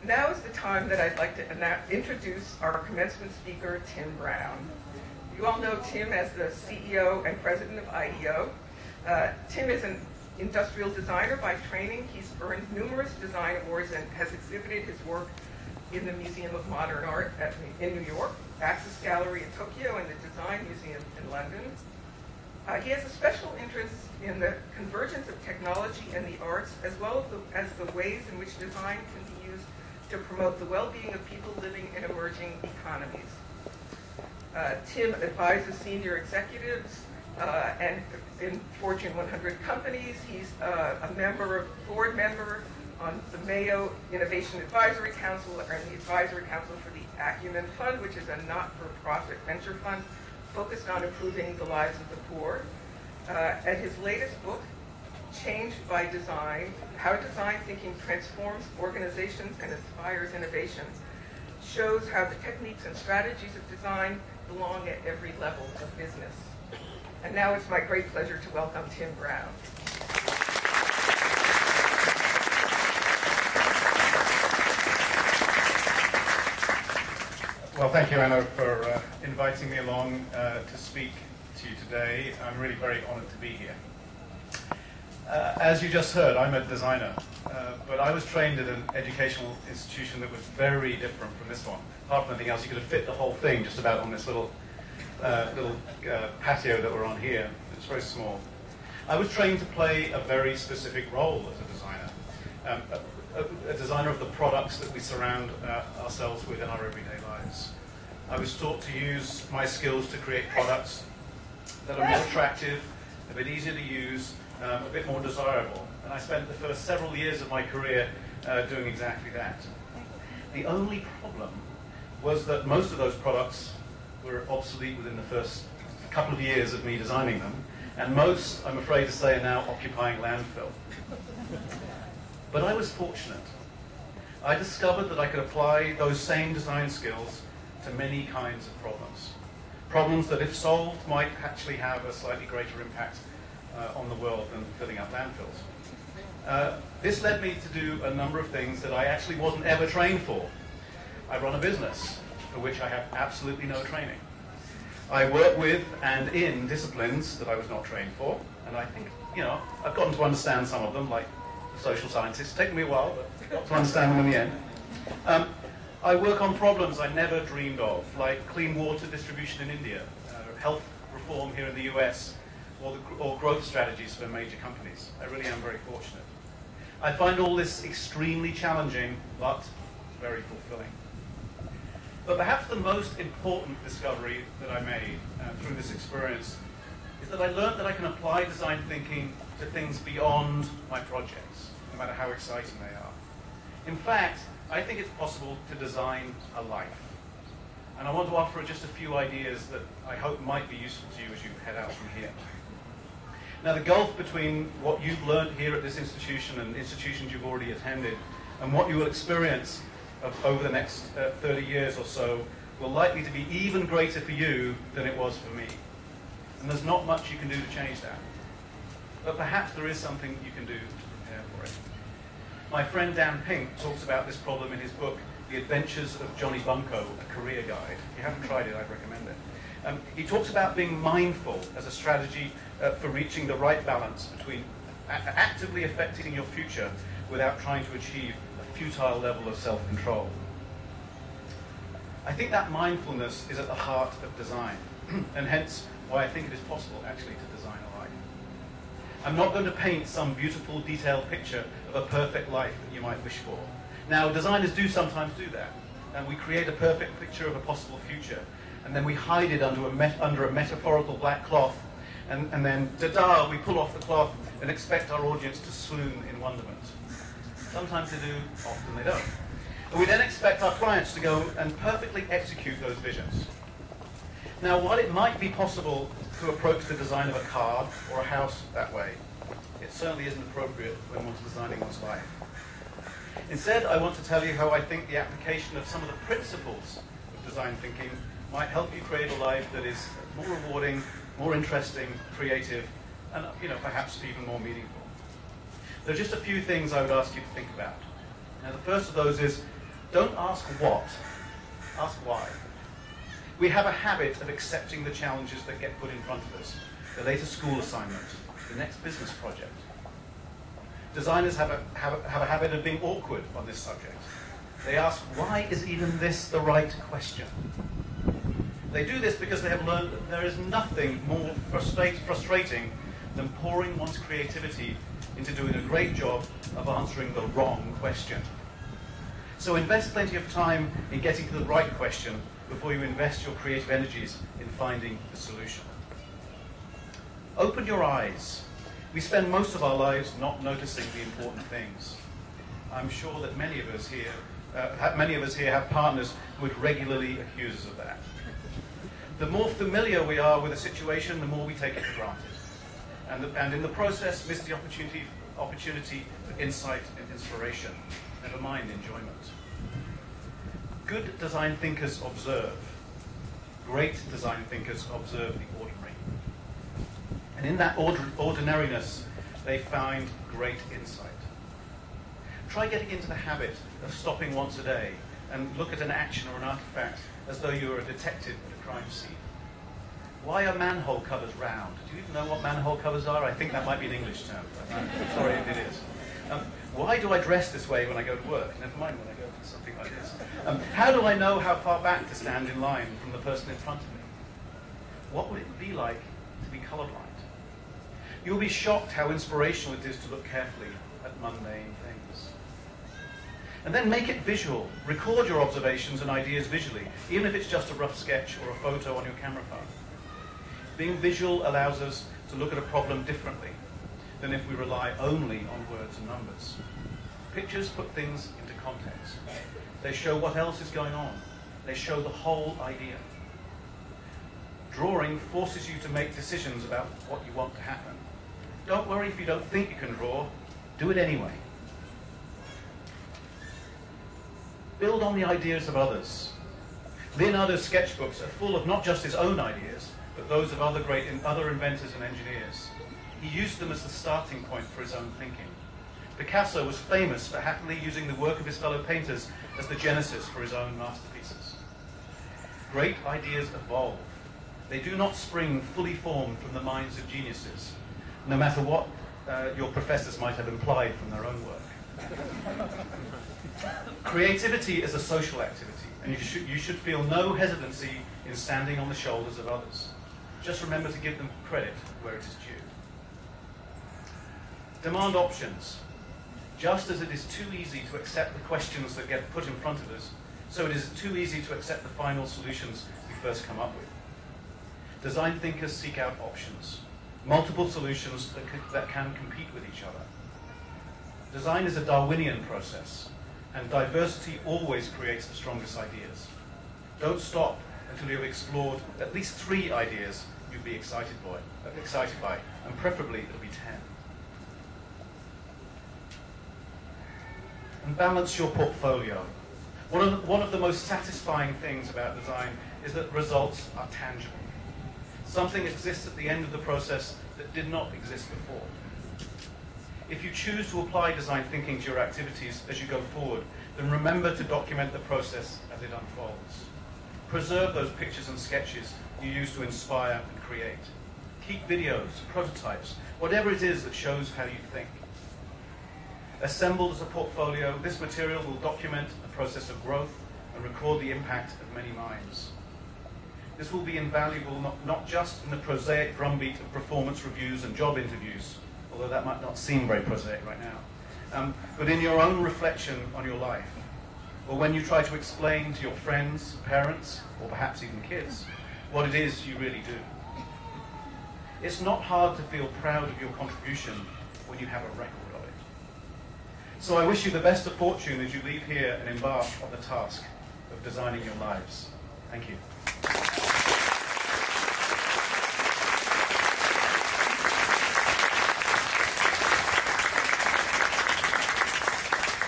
Now is the time that I'd like to introduce our commencement speaker, Tim Brown. You all know Tim as the CEO and president of IDEO. Tim is an industrial designer by training. He's earned numerous design awards and has exhibited his work in the Museum of Modern Art in New York, Axis Gallery in Tokyo, and the Design Museum in London. He has a special interest in the convergence of technology and the arts, as well as the ways in which design can be used to promote the well-being of people living in emerging economies. Tim advises senior executives and in Fortune 100 companies. He's a board member on the Mayo Innovation Advisory Council and the Advisory Council for the Acumen Fund, which is a not-for-profit venture fund focused on improving the lives of the poor. And his latest book, Changed by Design, How Design Thinking Transforms Organizations and Inspires Innovation, shows how the techniques and strategies of design belong at every level of business. And now it's my great pleasure to welcome Tim Brown. Well, thank you, Anna, for inviting me along to speak to you today. I'm really very honored to be here. As you just heard, I'm a designer, but I was trained at an educational institution that was very different from this one. Apart from anything else, you could have fit the whole thing just about on this little patio that we're on here. It's very small. I was trained to play a very specific role as a designer, a designer of the products that we surround ourselves with in our everyday lives. I was taught to use my skills to create products that are more attractive, a bit easier to use, a bit more desirable. And I spent the first several years of my career doing exactly that. The only problem was that most of those products were obsolete within the first couple of years of me designing them, and most, I'm afraid to say, are now occupying landfill. But I was fortunate. I discovered that I could apply those same design skills to many kinds of problems. Problems that, if solved, might actually have a slightly greater impact on the world than filling up landfills. This led me to do a number of things that I actually wasn't ever trained for. I run a business for which I have absolutely no training. I work with and in disciplines that I was not trained for, and I think, I've gotten to understand some of them, like social sciences. It's taken me a while, but got to understand them in the end. I work on problems I never dreamed of, like clean water distribution in India, health reform here in the US, or growth strategies for major companies. I really am very fortunate. I find all this extremely challenging, but very fulfilling. But perhaps the most important discovery that I made through this experience is that I learned that I can apply design thinking to things beyond my projects, no matter how exciting they are. In fact, I think it's possible to design a life. And I want to offer just a few ideas that I hope might be useful to you as you head out from here. Now, the gulf between what you've learned here at this institution and institutions you've already attended and what you will experience over the next 30 years or so will likely to be even greater for you than it was for me. And there's not much you can do to change that. But perhaps there is something you can do to prepare for it. My friend Dan Pink talks about this problem in his book, The Adventures of Johnny Bunko, a career guide. If you haven't tried it, I'd recommend it. He talks about being mindful as a strategy for reaching the right balance between actively affecting your future without trying to achieve a futile level of self-control. I think that mindfulness is at the heart of design, and hence why I think it is possible actually to design a life. I'm not going to paint some beautiful, detailed picture of a perfect life that you might wish for. Now, designers do sometimes do that, and we create a perfect picture of a possible future, and then we hide it under a metaphorical black cloth, and then, ta-da, we pull off the cloth and expect our audience to swoon in wonderment. Sometimes they do, often they don't. And we then expect our clients to go and perfectly execute those visions. Now, while it might be possible to approach the design of a car or a house that way, it certainly isn't appropriate when one's designing one's life. Instead, I want to tell you how I think the application of some of the principles of design thinking might help you create a life that is more rewarding, more interesting, creative, and perhaps even more meaningful. There are just a few things I would ask you to think about. Now, the first of those is, Don't ask what, ask why. We have a habit of accepting the challenges that get put in front of us. The latest school assignment, the next business project. Designers have a habit of being awkward on this subject. They ask, why is even this the right question? They do this because they have learned that there is nothing more frustrating than pouring one's creativity into doing a great job of answering the wrong question. So invest plenty of time in getting to the right question before you invest your creative energies in finding the solution. Open your eyes. We spend most of our lives not noticing the important things. I'm sure that many of us here have partners who would regularly accuse us of that. The more familiar we are with a situation, the more we take it for granted. And in the process, miss the opportunity for insight and inspiration, never mind enjoyment. Good design thinkers observe. Great design thinkers observe the ordinary. And in that ordinariness, they find great insight. Try getting into the habit of stopping once a day and look at an action or an artifact as though you were a detective at a crime scene. Why are manhole covers round? Do you even know what manhole covers are? I think that might be an English term. I'm sorry if it is. Why do I dress this way when I go to work? Never mind when I go to something like this. How do I know how far back to stand in line from the person in front of me? What would it be like to be colorblind? You'll be shocked how inspirational it is to look carefully at mundane things. And then make it visual. Record your observations and ideas visually, even if it's just a rough sketch or a photo on your camera phone. Being visual allows us to look at a problem differently than if we rely only on words and numbers. Pictures put things into context. They show what else is going on. They show the whole idea. Drawing forces you to make decisions about what you want to happen. Don't worry if you don't think you can draw. Do it anyway. Build on the ideas of others. Leonardo's sketchbooks are full of not just his own ideas, but those of other inventors and engineers. He used them as the starting point for his own thinking. Picasso was famous for happily using the work of his fellow painters as the genesis for his own masterpieces. Great ideas evolve. They do not spring fully formed from the minds of geniuses, no matter what your professors might have implied from their own work. Creativity is a social activity, and you should feel no hesitancy in standing on the shoulders of others. Just remember to give them credit where it is due. Demand options. Just as it is too easy to accept the questions that get put in front of us, so it is too easy to accept the final solutions we first come up with. Design thinkers seek out options, multiple solutions that can compete with each other. Design is a Darwinian process, and diversity always creates the strongest ideas. Don't stop until you have explored at least 3 ideas you'd be excited by, and preferably it'll be 10. And balance your portfolio. One of the most satisfying things about design is that results are tangible. Something exists at the end of the process that did not exist before. If you choose to apply design thinking to your activities as you go forward, then remember to document the process as it unfolds. Preserve those pictures and sketches you use to inspire and create. Keep videos, prototypes, whatever it is that shows how you think. Assembled as a portfolio, this material will document the process of growth and record the impact of many minds. This will be invaluable not just in the prosaic drumbeat of performance reviews and job interviews, although that might not seem very prosaic right now, but in your own reflection on your life, or when you try to explain to your friends, parents, or perhaps even kids, what it is you really do. It's not hard to feel proud of your contribution when you have a record of it. So I wish you the best of fortune as you leave here and embark on the task of designing your lives. Thank you.